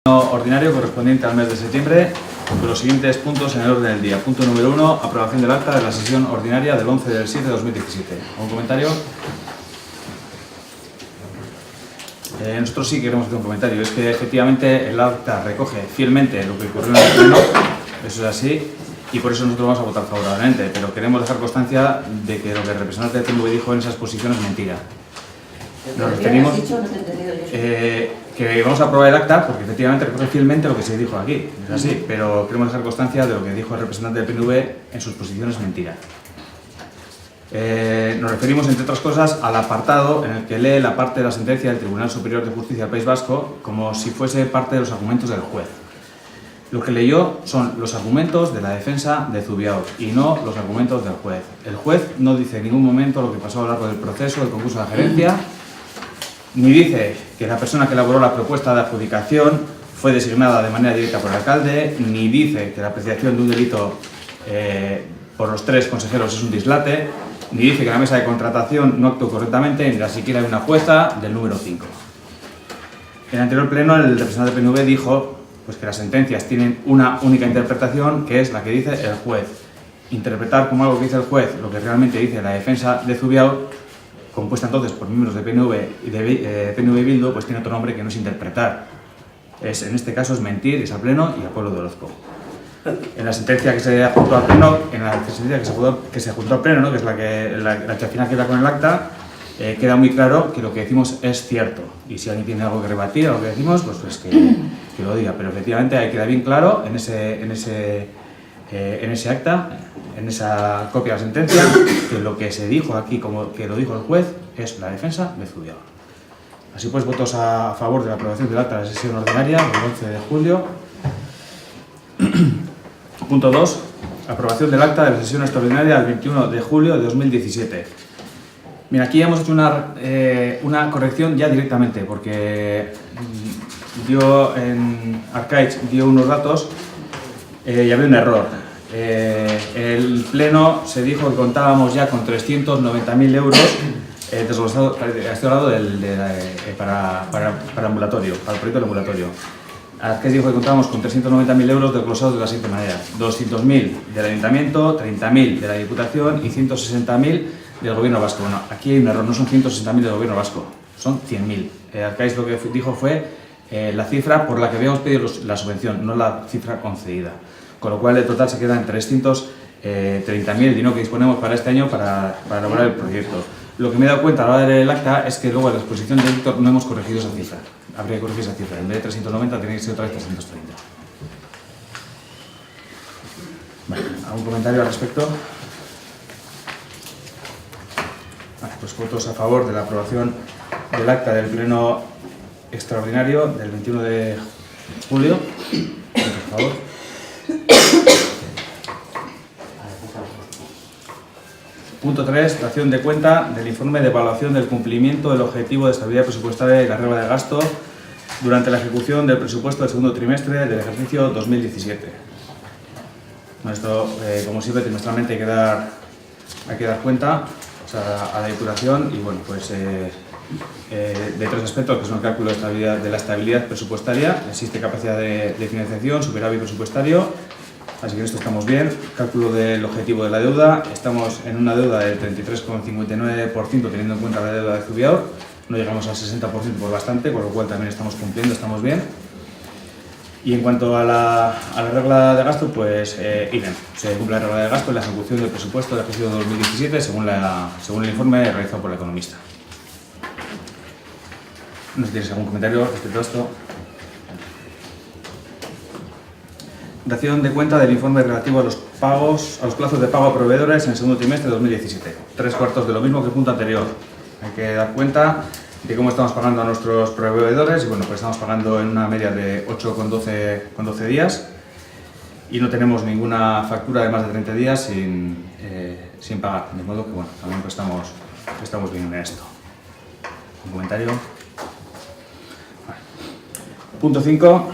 Ordinario correspondiente al mes de septiembre, con los siguientes puntos en el orden del día. Punto número 1, aprobación del acta de la sesión ordinaria del 11 del 7 de 2017. ¿Algún comentario? Nosotros sí queremos hacer un comentario. Es que efectivamente el acta recoge fielmente lo que ocurrió en el pleno, eso es así, y por eso nosotros vamos a votar favorablemente, pero queremos dejar constancia de que lo que el representante del PNV dijo en esa exposición es mentira. Nos referimos que vamos a aprobar el acta porque efectivamente recoge fielmente lo que se dijo aquí, es así, pero queremos dejar constancia de lo que dijo el representante del PNV en sus posiciones mentira. Nos referimos, entre otras cosas, al apartado en el que lee la parte de la sentencia del Tribunal Superior de Justicia del País Vasco como si fuese parte de los argumentos del juez. Lo que leyó son los argumentos de la defensa de Zubiao y no los argumentos del juez. El juez no dice en ningún momento lo que pasó a lo largo del proceso del concurso de gerencia, ni dice que la persona que elaboró la propuesta de adjudicación fue designada de manera directa por el alcalde, ni dice que la apreciación de un delito por los 3 consejeros es un dislate, ni dice que la mesa de contratación no actuó correctamente, ni siquiera hay una jueza del número 5. En el anterior pleno, el representante del PNV dijo pues, que las sentencias tienen una única interpretación, que es la que dice el juez. Interpretar como algo que dice el juez lo que realmente dice la defensa de Zubiao, compuesta entonces por miembros de PNV y de PNV Bildu, pues tiene otro nombre que no es interpretar. En este caso es mentir, es al Pleno y al pueblo de Orozco. En la sentencia que se adjuntó al Pleno, que se adjuntó al Pleno, ¿no? Que es la que al final queda con el acta, queda muy claro que lo que decimos es cierto. Y si alguien tiene algo que rebatir a lo que decimos, pues que lo diga. Pero efectivamente ahí queda bien claro en ese acta, en esa copia de la sentencia, que lo que se dijo aquí, como que lo dijo el juez, es la defensa de Zubiao. Así pues, votos a favor de la aprobación del acta de la sesión ordinaria del 11 de julio. Punto 2. Aprobación del acta de la sesión extraordinaria del 21 de julio de 2017. Mira, aquí hemos hecho una corrección ya directamente, porque Arcaich dio unos datos y había un error. El Pleno se dijo que contábamos ya con 390.000 euros desglosados, estoy hablando para ambulatorio, para el proyecto del ambulatorio. Arcaich dijo que contábamos con 390.000 euros desglosados de la siguiente manera: 200.000 del Ayuntamiento, 30.000 de la Diputación y 160.000 del Gobierno Vasco. Bueno, aquí hay un error, no son 160.000 del Gobierno Vasco, son 100.000. Arcaich lo que dijo fue la cifra por la que habíamos pedido la subvención, no la cifra concedida. Con lo cual el total se queda en 330.000, el dinero que disponemos para este año para elaborar el proyecto. Lo que me he dado cuenta a la hora de leer el acta es que luego en la exposición de Víctor no hemos corregido esa cifra. Habría que corregir esa cifra. En vez de 390 tiene que ser otra vez 330. Vale, ¿algún comentario al respecto? Vale, pues votos a favor de la aprobación del acta del pleno extraordinario del 21 de julio. Por favor. Punto 3. Dación de cuenta del informe de evaluación del cumplimiento del objetivo de estabilidad presupuestaria y la regla de gasto durante la ejecución del presupuesto del segundo trimestre del ejercicio 2017. Esto, como siempre, trimestralmente hay que dar cuenta, o sea, a la Diputación, y bueno, pues de 3 aspectos, que son el cálculo de la estabilidad presupuestaria. Existe capacidad de financiación, superávit presupuestario, así que en esto estamos bien. Cálculo del objetivo de la deuda, estamos en una deuda del 33,59% teniendo en cuenta la deuda de Zubiao, no llegamos al 60% por bastante, con lo cual también estamos cumpliendo, estamos bien. Y en cuanto a la regla de gasto, pues idem, se cumple la regla de gasto en la ejecución del presupuesto del ejercicio 2017 según el informe realizado por el economista. No sé si tienes algún comentario respecto a esto. Dación de cuenta del informe relativo a los plazos de pago a proveedores en el segundo trimestre de 2017. 3/4 de lo mismo que el punto anterior. Hay que dar cuenta de cómo estamos pagando a nuestros proveedores, y bueno, pues estamos pagando en una media de 8 con 12 días y no tenemos ninguna factura de más de 30 días sin pagar, de modo que bueno, también pues estamos bien en esto. ¿Un comentario? Vale. Punto 5.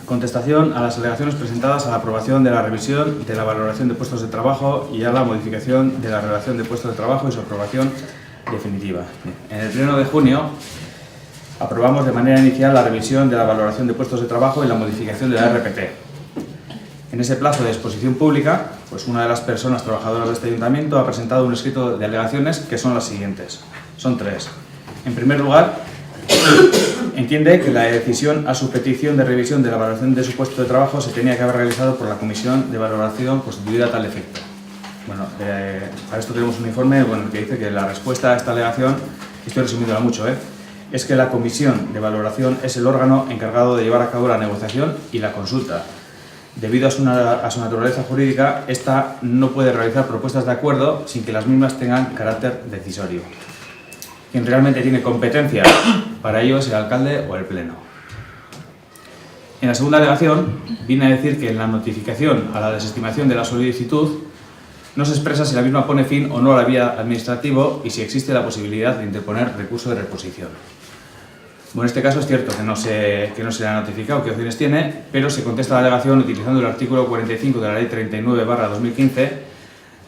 Contestación a las alegaciones presentadas a la aprobación de la revisión de la valoración de puestos de trabajo y a la modificación de la relación de puestos de trabajo y su aprobación definitiva. En el pleno de junio aprobamos de manera inicial la revisión de la valoración de puestos de trabajo y la modificación de la RPT. En ese plazo de exposición pública, pues una de las personas trabajadoras de este ayuntamiento ha presentado un escrito de alegaciones que son las siguientes. Son 3. En primer lugar, entiende que la decisión a su petición de revisión de la valoración de su puesto de trabajo se tenía que haber realizado por la comisión de valoración constituida a tal efecto. Bueno, para esto tenemos un informe que dice que la respuesta a esta alegación, estoy resumiéndola mucho, es que la comisión de valoración es el órgano encargado de llevar a cabo la negociación y la consulta. Debido a su naturaleza jurídica, esta no puede realizar propuestas de acuerdo sin que las mismas tengan carácter decisorio. Quien realmente tiene competencia para ello es el alcalde o el pleno. En la segunda alegación viene a decir que en la notificación a la desestimación de la solicitud no se expresa si la misma pone fin o no a la vía administrativo y si existe la posibilidad de interponer recurso de reposición. Bueno, en este caso es cierto que no se le ha notificado qué opciones tiene, pero se contesta la alegación utilizando el artículo 45 de la Ley 39/2015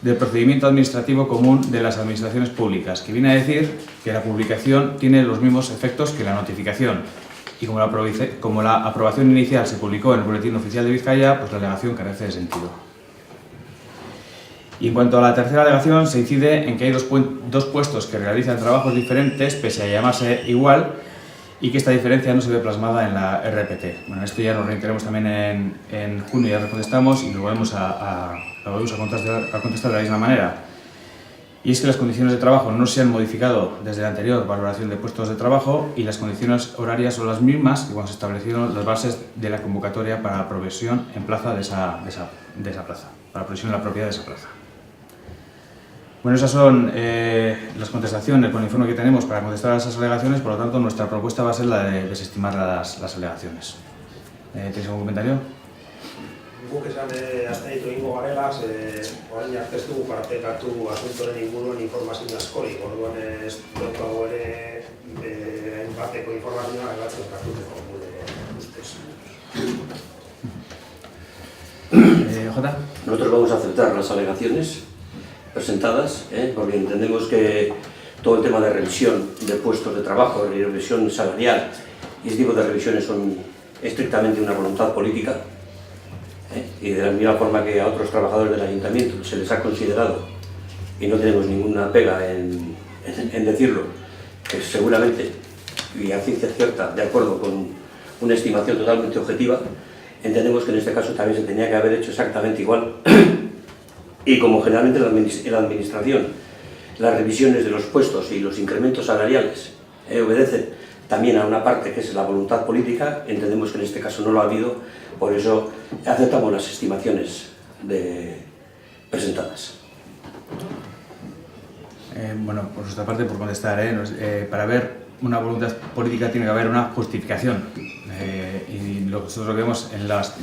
del Procedimiento Administrativo Común de las Administraciones Públicas, que viene a decir que la publicación tiene los mismos efectos que la notificación. Y como la aprobación inicial se publicó en el Boletín Oficial de Vizcaya, pues la alegación carece de sentido. Y en cuanto a la tercera alegación, se incide en que hay dos puestos que realizan trabajos diferentes, pese a llamarse igual, y que esta diferencia no se ve plasmada en la RPT. Bueno, esto ya nos reiteramos también en junio, ya lo contestamos y lo volvemos a contestar de la misma manera. Y es que las condiciones de trabajo no se han modificado desde la anterior valoración de puestos de trabajo y las condiciones horarias son las mismas que cuando se establecieron las bases de la convocatoria para la provisión en plaza de esa plaza, para la provisión en la propiedad de esa plaza. Bueno, esas son las contestaciones con el informe que tenemos para contestar a esas alegaciones, por lo tanto nuestra propuesta va a ser la de desestimar las alegaciones. ¿Tenéis algún comentario? Guk esan azteitu ingo garela, orain arte ez dugu partekatu asuntoren inguruan informazio askorik, orduan ez daukagu ere hainbateko informazioa egatzen kartuteko gure ustez. Jota. Nosotros vamos a aceptar las alegaciones presentadas, porque entendemos que todo el tema de revisión de puestos de trabajo, de revisión salarial y ese tipo de revisiones son estrictamente una voluntad política, y de la misma forma que a otros trabajadores del ayuntamiento se les ha considerado, y no tenemos ninguna pega en decirlo, que seguramente, y a ciencia cierta, de acuerdo con una estimación totalmente objetiva, entendemos que en este caso también se tenía que haber hecho exactamente igual. Y como generalmente en la administración las revisiones de los puestos y los incrementos salariales obedecen también a una parte que es la voluntad política, entendemos que en este caso no lo ha habido, por eso aceptamos las estimaciones presentadas. Bueno, por nuestra parte, por contestar, para haber una voluntad política tiene que haber una justificación. Y nosotros lo que vemos en las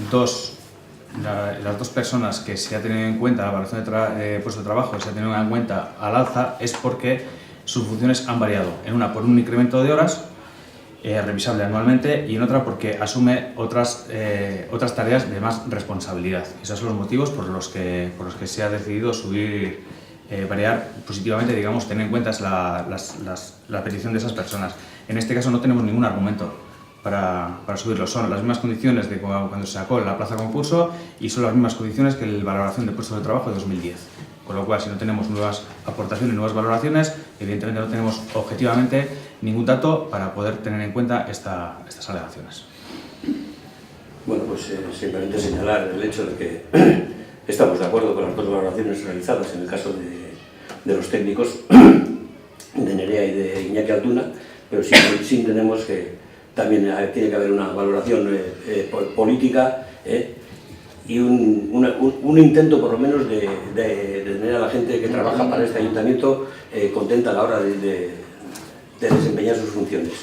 dos personas que se ha tenido en cuenta la valoración de puesto de trabajo, se ha tenido en cuenta al alza, es porque sus funciones han variado. En una por un incremento de horas, revisable anualmente, y en otra porque asume otras tareas de más responsabilidad. Esos son los motivos por los que se ha decidido subir, variar positivamente, digamos, tener en cuenta la petición de esas personas. En este caso no tenemos ningún argumento para subirlo. Son las mismas condiciones de cuando se sacó la plaza concurso y son las mismas condiciones que la valoración de puestos de trabajo de 2010. Con lo cual, si no tenemos nuevas aportaciones, nuevas valoraciones, evidentemente no tenemos objetivamente ningún dato para poder tener en cuenta estas alegaciones. Bueno, pues simplemente señalar el hecho de que estamos de acuerdo con las dos valoraciones realizadas en el caso de los técnicos de Nerea y de Iñaki Altuna, pero sí entendemos que también tiene que haber una valoración política y un intento por lo menos de tener a la gente que trabaja para este ayuntamiento contenta a la hora de desempeñar sus funciones.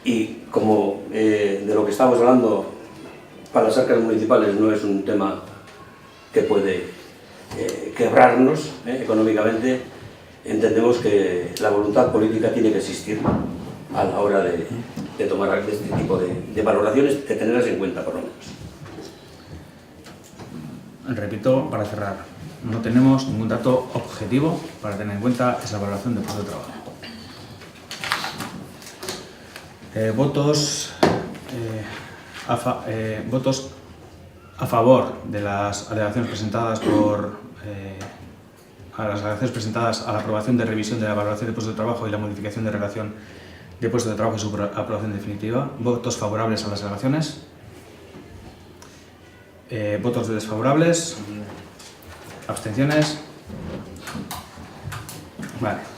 Y como de lo que estamos hablando para las arcas municipales no es un tema que puede quebrarnos económicamente, entendemos que la voluntad política tiene que existir a la hora de tomar este tipo de valoraciones, de tenerlas en cuenta por lo menos. Repito, para cerrar, no tenemos ningún dato objetivo para tener en cuenta esa valoración de puesto de trabajo. Votos a favor de las alegaciones presentadas a la aprobación de revisión de la valoración de puestos de trabajo y la modificación de relación de puestos de trabajo y su aprobación definitiva. Votos favorables a las alegaciones. Votos desfavorables. Abstenciones. Vale.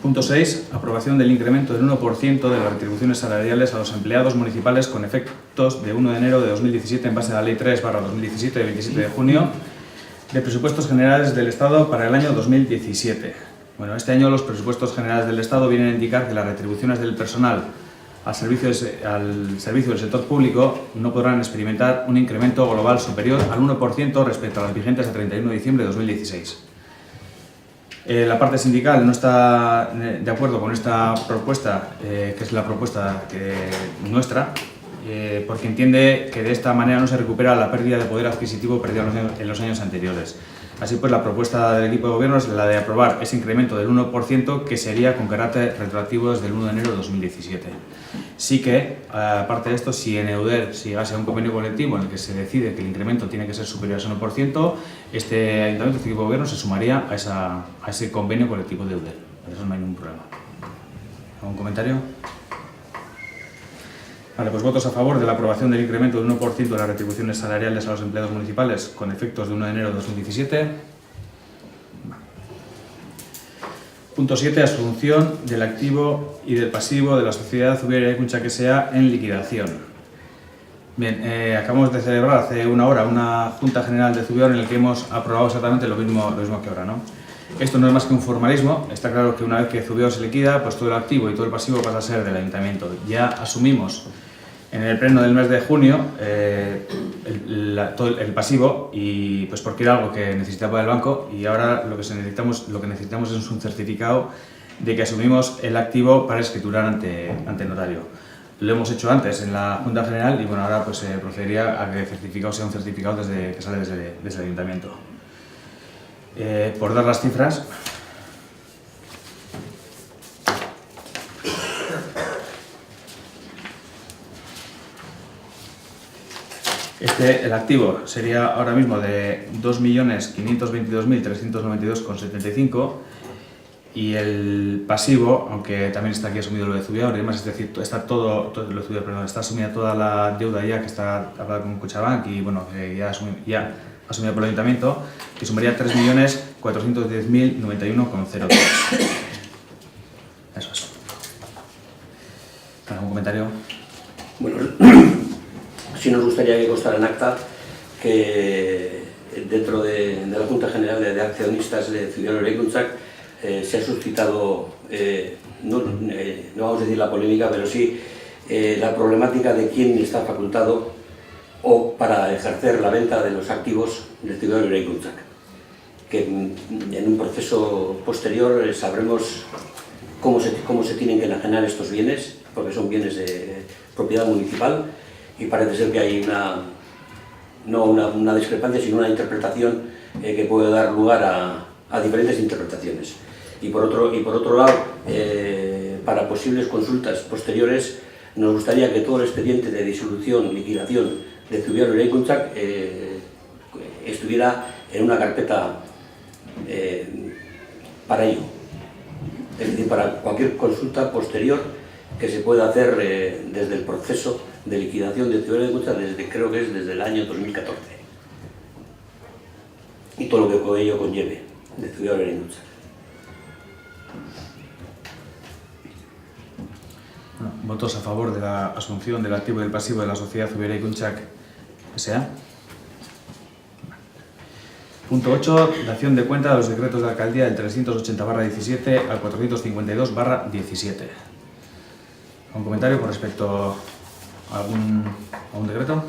Punto 6. Aprobación del incremento del 1% de las retribuciones salariales a los empleados municipales con efectos de 1 de enero de 2017 en base a la Ley 3/2017 de 27 de junio de Presupuestos Generales del Estado para el año 2017. Bueno, este año los Presupuestos Generales del Estado vienen a indicar que las retribuciones del personal al servicio del sector público no podrán experimentar un incremento global superior al 1% respecto a las vigentes a 31 de diciembre de 2016. La parte sindical no está de acuerdo con esta propuesta, que es la propuesta nuestra, porque entiende que de esta manera no se recupera la pérdida de poder adquisitivo perdida en los años anteriores. Así pues, la propuesta del equipo de gobierno es la de aprobar ese incremento del 1% que sería con carácter retroactivo desde el 1 de enero de 2017. Sí que, aparte de esto, si en EUDER llegase a un convenio colectivo en el que se decide que el incremento tiene que ser superior a ese 1%, este ayuntamiento, este equipo de gobierno, se sumaría a ese convenio colectivo de EUDER. Por eso no hay ningún problema. ¿Algún comentario? Vale, pues votos a favor de la aprobación del incremento del 1% de las retribuciones salariales a los empleados municipales con efectos de 1 de enero de 2017. Punto 7. Asunción del activo y del pasivo de la sociedad Zubiera Eraikuntzak S.A. en liquidación. Bien, acabamos de celebrar hace una hora una Junta General de Zubior en la que hemos aprobado exactamente lo mismo que ahora, ¿no? Esto no es más que un formalismo. Está claro que una vez que Zubior se liquida, pues todo el activo y todo el pasivo pasa a ser del ayuntamiento. Ya asumimos en el pleno del mes de junio todo el pasivo, y pues porque era algo que necesitaba el banco, y ahora lo que necesitamos es un certificado de que asumimos el activo para escriturar ante notario. Lo hemos hecho antes en la Junta General y bueno, ahora pues procedería a que el certificado sea un certificado que sale desde el ayuntamiento. Por dar las cifras, el activo sería ahora mismo de 2.522.392,75 y el pasivo, aunque también está aquí asumido lo de Zubiaur, además, es decir, está todo lo de Zubiaur, perdón, está asumida toda la deuda ya que está hablada con Kutxabank y bueno, ya asumida por el ayuntamiento, que sumaría 3.410.091,03. Eso es. ¿Algún comentario? Bueno, sí nos gustaría que constara en acta que dentro de la Junta General de Accionistas de Zubiaur Eraikuntzak se ha suscitado, no vamos a decir la polémica, pero sí la problemática de quién está facultado o para ejercer la venta de los activos del Zubiaur Eraikuntzak, que en un proceso posterior sabremos cómo se tienen que enajenar estos bienes, porque son bienes de propiedad municipal, y parece ser que hay no una discrepancia, sino una interpretación que puede dar lugar a diferentes interpretaciones. Y por otro lado, para posibles consultas posteriores, nos gustaría que todo el expediente de disolución, liquidación de Zubiaur Eraikuntzak estuviera en una carpeta para ello. Es decir, para cualquier consulta posterior que se pueda hacer desde el proceso de liquidación de Zubiaur Eraikuntzak, creo que es desde el año 2014. Y todo lo que ello conlleve de Zubiaur Eraikuntzak. Bueno, ¿votos a favor de la asunción del activo y del pasivo de la sociedad Zubiera Eraikuntzak S.A.? Punto 8. Dación de cuenta de los decretos de alcaldía del 380/17 al 452/17. ¿Un comentario con respecto a algún decreto?